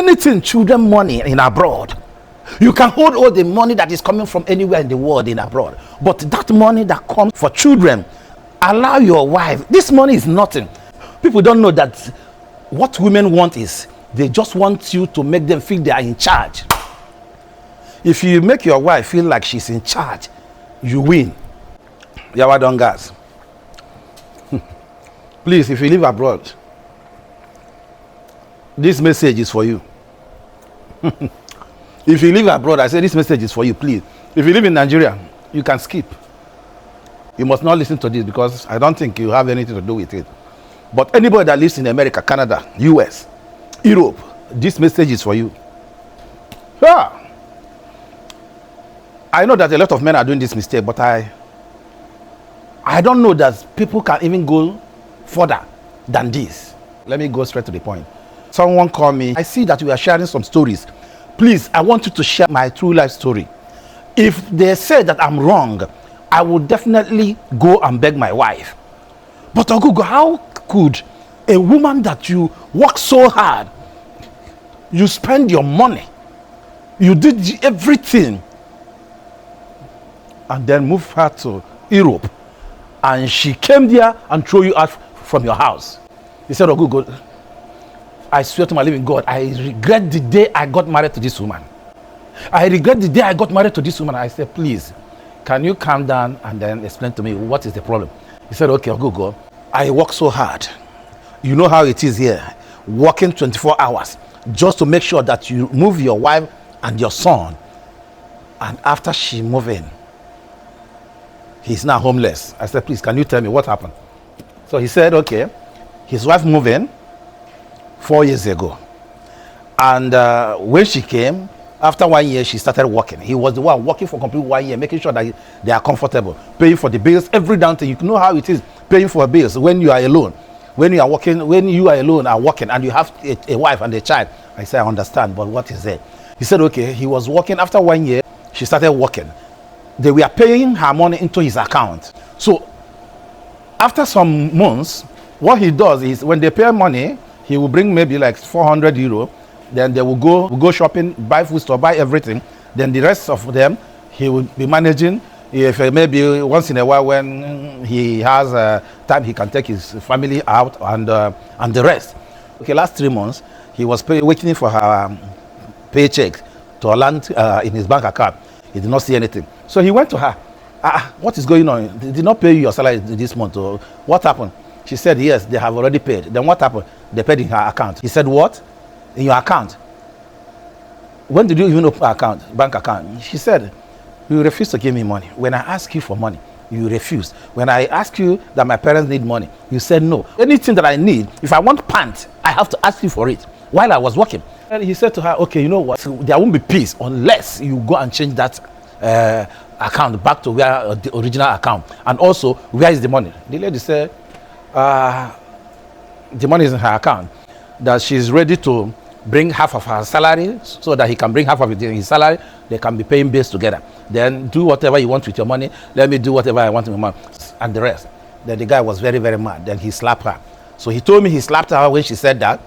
anything, children money in abroad. You can hold all the money that is coming from anywhere in the world in abroad. But that money that comes for children, allow your wife. This money is nothing. People don't know that what women want is they just want you to make them feel they are in charge. If you make your wife feel like she's in charge, you win. Yawadongas. Please, if you live abroad, this message is for you. If you live abroad, I say this message is for you, please. If you live in Nigeria, you can skip. You must not listen to this because I don't think you have anything to do with it. But anybody that lives in America, Canada, US, Europe, this message is for you. Yeah. I know that a lot of men are doing this mistake, but I don't know that people can even go further than this. Let me go straight to the point. Someone called me. I see that we are sharing some stories. Please, I want you to share my true life story. If they say that I'm wrong, I will definitely go and beg my wife. But Ogugo, how could a woman that you work so hard, you spend your money, you did everything, and then move her to Europe, and she came there and threw you out from your house? He said, Ogugo, I swear to my living God, I regret the day I got married to this woman. I regret the day I got married to this woman. I said, please, can you calm down and then explain to me what is the problem? He said, okay, Ogugo, I work so hard. You know how it is here, working 24 hours just to make sure that you move your wife and your son. And after she moved in, he's now homeless. I said, please, can you tell me what happened? So he said, okay, his wife moved in 4 years ago. And when she came, after 1 year, she started working. He was the one working for complete 1 year, making sure that they are comfortable, paying for the bills, every down thing. You know how it is, paying for bills when you are alone. When you are working, when you are alone are working and you have a wife and a child. I said, I understand, but what is it? He said, okay, he was working. After 1 year, she started working. They were paying her money into his account. So after some months, what he does is when they pay money, he will bring maybe like 400 euro. Then they will go shopping, buy food store, buy everything. Then the rest of them, he will be managing. If maybe once in a while when he has time, he can take his family out and the rest. Okay, last 3 months, he was waiting for her paycheck to land in his bank account. He did not see anything. So he went to her. What is going on? They did not pay you your salary this month. Or what happened? She said, yes, they have already paid. Then what happened? They paid in her account. He said, what? In your account? When did you even open an account, bank account? She said, you refuse to give me money. When I ask you for money, you refuse. When I ask you that my parents need money, you said no. Anything that I need, if I want pants, I have to ask you for it while I was working. And he said to her, okay, you know what? There won't be peace unless you go and change that account back to where the original account. And also, where is the money? The lady said, the money is in her account. That she's ready to bring half of her salary so that he can bring half of his salary. They can be paying bills together. Then do whatever you want with your money. Let me do whatever I want with my money. And the rest. Then the guy was very, very mad. Then he slapped her. So he told me he slapped her when she said that.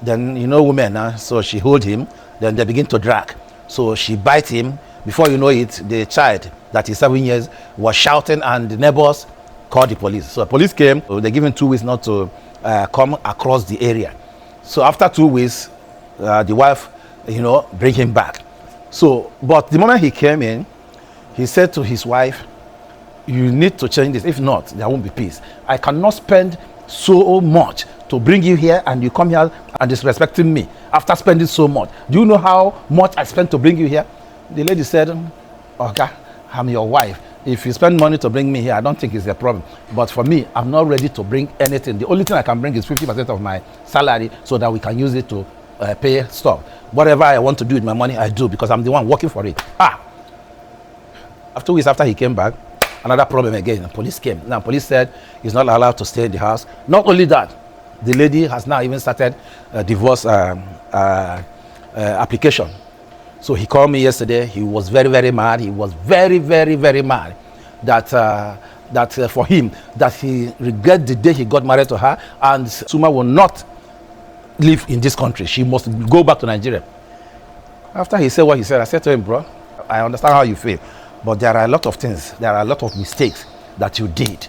Then, you know, women, so she hold him. Then they begin to drag. So she bite him. Before you know it, the child that is 7 years was shouting and the neighbors called the police. So the police came. They gave him 2 weeks not to come across the area. So after 2 weeks, the wife, you know, bring him back. So, but the moment he came in, he said to his wife, you need to change this. If not, there won't be peace. I cannot spend so much to bring you here and you come here and disrespecting me after spending so much. Do you know how much I spent to bring you here? The lady said, okay, I'm your wife. If you spend money to bring me here, I don't think it's a problem. But for me, I'm not ready to bring anything. The only thing I can bring is 50% of my salary so that we can use it to pay stuff. Whatever I want to do with my money, I do because I'm the one working for it. After 2 weeks after he came back, another problem again. The police came. Now, police said he's not allowed to stay in the house. Not only that, the lady has now even started a divorce application. So he called me yesterday. He was very, very mad. He was very, very, very mad that for him, that he regret the day he got married to her, and Suma will not live in this country. She must go back to Nigeria. After he said what he said, I said to him, bro, I understand how you feel, but there are a lot of things, there are a lot of mistakes that you did.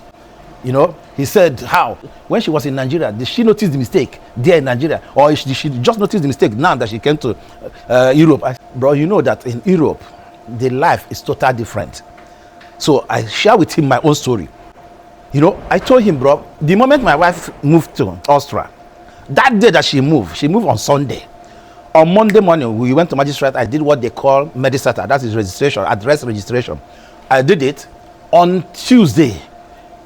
You know, he said, how? When she was in Nigeria, did she notice the mistake there in Nigeria? Or did she just notice the mistake now that she came to Europe? Bro, you know that in Europe, the life is totally different. So I share with him my own story. You know, I told him, bro, the moment my wife moved to Austria, that day that she moved on Sunday. On Monday morning, we went to magistrate. I did what they call medicata, that is registration, address registration. I did it. On Tuesday,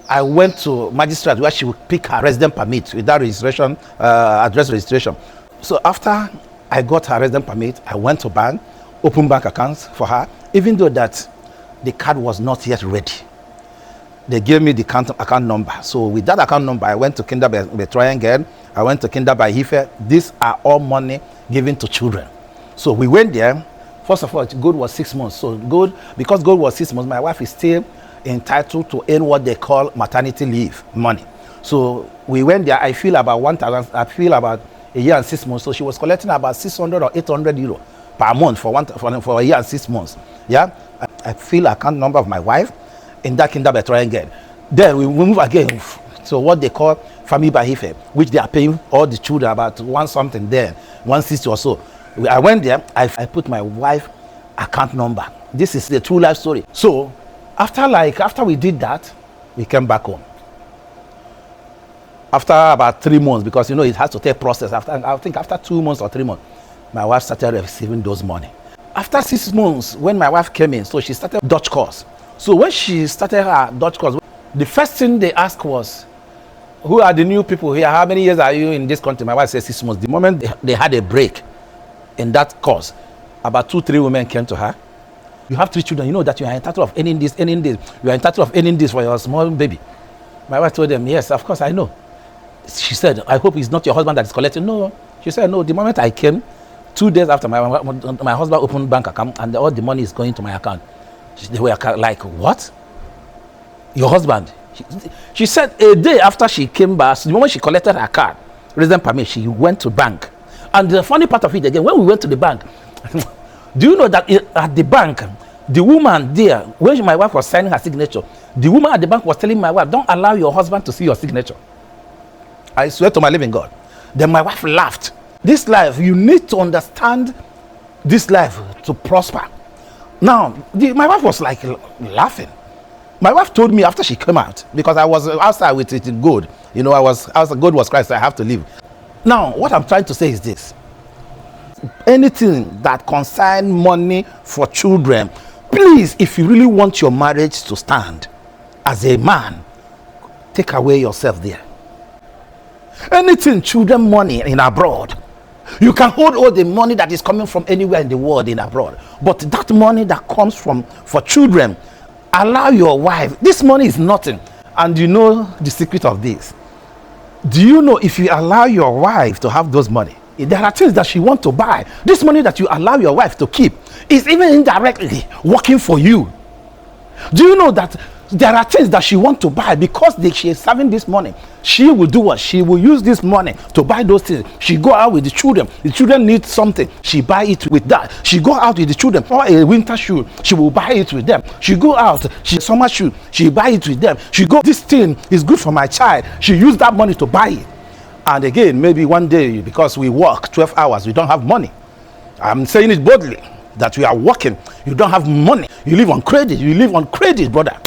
I went to magistrate where she would pick her resident permit with that registration, address registration. So after I got her resident permit, I went to bank, opened bank accounts for her, even though that the card was not yet ready. They gave me the account number. So with that account number, I went to Kinder by Triangle, I went to Kinder by Hife. These are all money given to children. So we went there. First of all, gold was 6 months. So because gold was 6 months, my wife is still entitled to earn what they call maternity leave money. So we went there. I feel about 1,000. I feel about a year and 6 months. So she was collecting about 600 or 800 euro per month for a year and 6 months. Yeah, I feel account number of my wife in that Kinder by Triangle. Then we move again to what they call family by Hife, which they are paying all the children about 1 there, 160 or so. I went there. I put my wife account number. This is the true life story. So after we did that, we came back home. After about 3 months, because you know it has to take process. I think after 2 months or 3 months, my wife started receiving those money. After 6 months, when my wife came in, so she started Dutch course. So when she started her Dutch course, the first thing they asked was, who are the new people here? How many years are you in this country? My wife said 6 months. The moment they had a break in that course, about 2-3 women came to her. You have 3 children. You know that you are entitled of earning this. You are entitled of earning this for your small baby. My wife told them, yes, of course, I know. She said, I hope it's not your husband that is collecting. No. She said, no. The moment I came, 2 days after, my husband opened bank account and all the money is going to my account. They were like, what? Your husband? She said a day after she came back, so the moment she collected her card, resident permit, she went to bank. And the funny part of it again, when we went to the bank, do you know that at the bank, the woman there, when my wife was signing her signature, the woman at the bank was telling my wife, don't allow your husband to see your signature. I swear to my living God. Then my wife laughed. This life, you need to understand this life to prosper. Now, my wife was like laughing. My wife told me after she came out, because I was outside with it in gold. You know, gold was Christ, so I have to leave. Now, what I'm trying to say is this. Anything that concerns money for children, please, if you really want your marriage to stand, as a man, take away yourself there. Anything children money in abroad, you can hold all the money that is coming from anywhere in the world in abroad, but that money that comes for children, allow your wife. This money is nothing. And you know the secret of this. Do you know if you allow your wife to have those money, there are things that she wants to buy. This money that you allow your wife to keep is even indirectly working for you. Do you know that there are things that she wants to buy because she is having this money? She will do what? She will use this money to buy those things. She go out with the children. The children need something. She buy it with that. She go out with the children for a winter shoe. She will buy it with them. She go out. Summer shoe. She buy it with them. She go, this thing is good for my child. She use that money to buy it. And again, maybe one day, because we work 12 hours, we don't have money. I'm saying it boldly, that we are working. You don't have money. You live on credit. You live on credit, brother.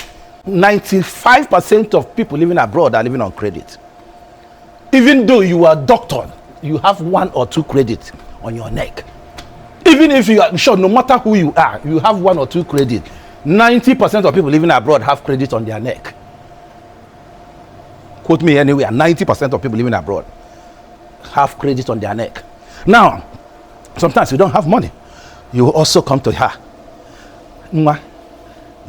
95% of people living abroad are living on credit. Even though you are a doctor, you have 1 or 2 credits on your neck. Even if you are sure, no matter who you are, you have 1 or 2 credit. 90% of people living abroad have credit on their neck. Quote me anywhere. 90% of people living abroad have credit on their neck. Now, sometimes you don't have money. You also come to her.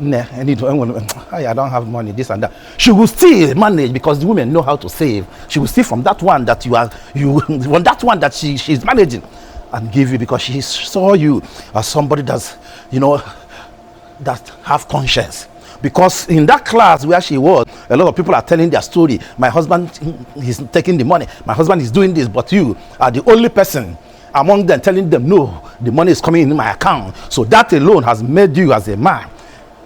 I don't have money, this and that. She will still manage, because the women know how to save. She will steal from that one that from that one that she's managing, and give you, because she saw you as somebody that's, that have conscience. Because in that class where she was, a lot of people are telling their story. My husband, he's taking the money. My husband is doing this, but you are the only person among them telling them, no, the money is coming in my account. So that alone has made you as a man,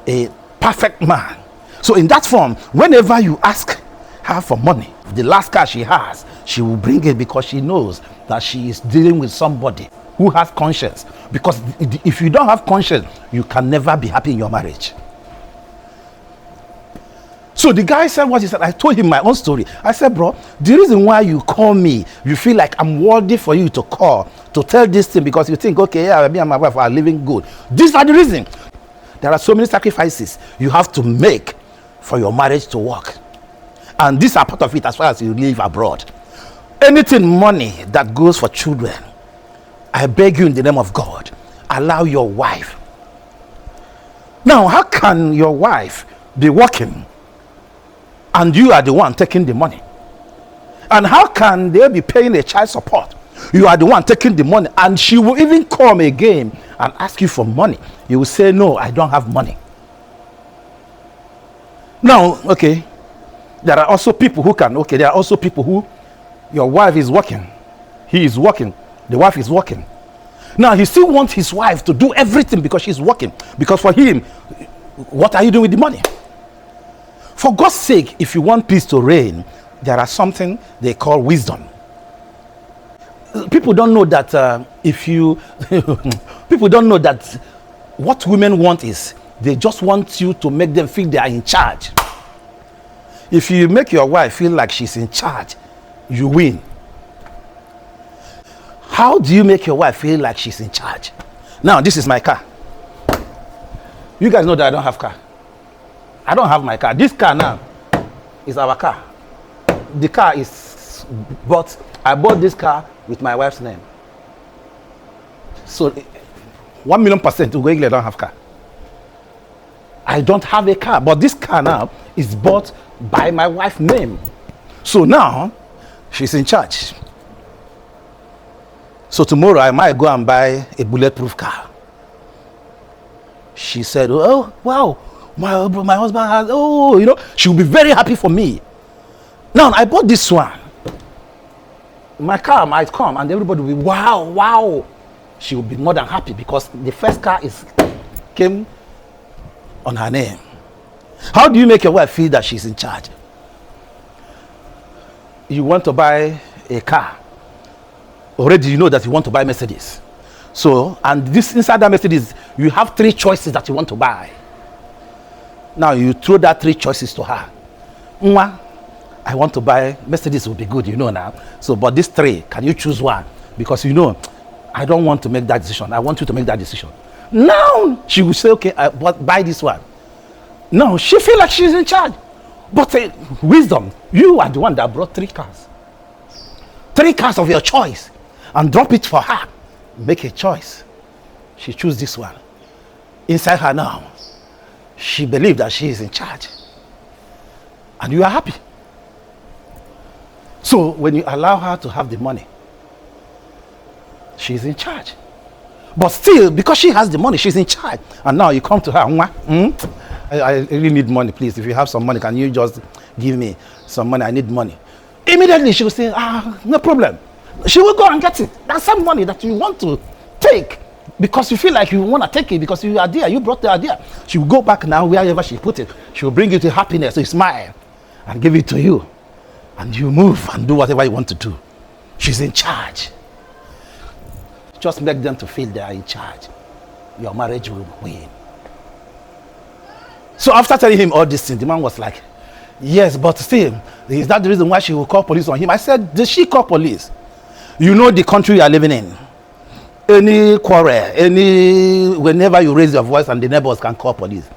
a perfect man. So in that form, whenever you ask her for money, the last car she has, she will bring it because she knows that she is dealing with somebody who has conscience. Because if you don't have conscience, you can never be happy in your marriage. So the guy said what he said. I told him my own story. I said, bro, the reason why you call me, you feel like I'm worthy for you to call, to tell this thing, because you think, okay, yeah, me and my wife are living good. These are the reason. There are so many sacrifices you have to make for your marriage to work. And these are part of it as far as you live abroad. Anything money that goes for children, I beg you in the name of God, allow your wife. Now, how can your wife be working and you are the one taking the money? And how can they be paying a child support? You are the one taking the money, and she will even come again and ask you for money. You will say, no, I don't have money. Now, okay, there are also people who can, there are also people who, your wife is working, he is working, the wife is working. Now, he still wants his wife to do everything because she's working. Because for him, what are you doing with the money? For God's sake, if you want peace to reign, there are something they call wisdom. People don't know that people don't know that what women want is, they just want you to make them feel they are in charge. If you make your wife feel like she's in charge, you win. How do you make your wife feel like she's in charge? Now, this is my car. You guys know that I don't have car. I don't have my car. This car now is our car. The car is bought. I bought this car with my wife's name. So 1,000,000% Ugwegle don't have car. I don't have a car, but this car now is bought by my wife's name. So now she's in charge. So tomorrow I might go and buy a bulletproof car. She said, oh wow, my husband has, she'll be very happy for me. Now I bought this one. My car might come and everybody will be wow. She will be more than happy because the first car came on her name. How do you make your wife feel that she's in charge? You want to buy a car. Already you know that you want to buy Mercedes. So, and this inside that Mercedes, you have 3 choices that you want to buy. Now you throw that 3 choices to her. Mwah, I want to buy Mercedes, will be good, now. So, but these 3, can you choose one? Because I don't want to make that decision. I want you to make that decision. Now she will say, okay, buy this one. No, she feels like she's in charge. But wisdom, you are the one that brought 3 cars. 3 cars of your choice. And drop it for her. Make a choice. She choose this one. Inside her now, she believes that she is in charge. And you are happy. So when you allow her to have the money, she's in charge. But still, because she has the money, she's in charge. And now you come to her, I really need money, please. If you have some money, can you just give me some money? I need money. Immediately she will say, no problem. She will go and get it. That's some money that you want to take because you feel like you want to take it because you are there. You brought the idea. She will go back now wherever she put it. She will bring you to happiness. So you smile and give it to you. And you move and do whatever you want to do. She's in charge. Just make them to feel they are in charge. Your marriage will win. So after telling him all these things, the man was like, yes, but still, is that the reason why she will call police on him? I said, did she call police? You know the country you are living in. Any quarrel, whenever you raise your voice and the neighbors can call police.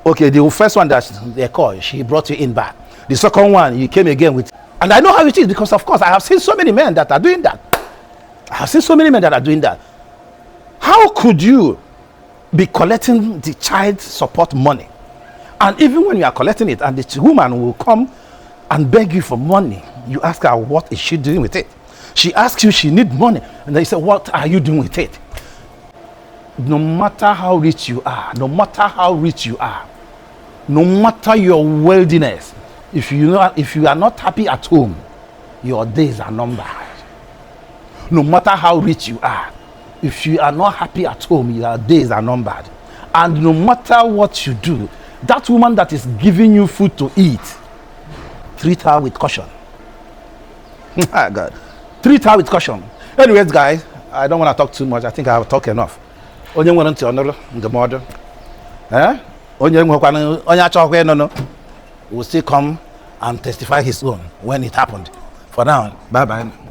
Okay, the first one that they called, she brought you in back. The second one, you came again with, and I know how it is because of course I have seen so many men that are doing that. How could you be collecting the child support money? And even when you are collecting it and the woman will come and beg you for money, you ask her, what is she doing with it? She asks you, she needs money. And then you say, what are you doing with it? No matter how rich you are, No matter your worldliness, if you are not happy at home, your days are numbered. No matter how rich you are, if you are not happy at home, your days are numbered. And no matter what you do, that woman that is giving you food to eat, treat her with caution. God. Treat her with caution. Anyways, guys, I don't want to talk too much. I think I have talked enough. Onye nwere ntị ọnụrụ ndụmọdụ. Onye nwekwana onye achọkwa ịnụnụ will still come and testify his own when it happened. For now, bye bye.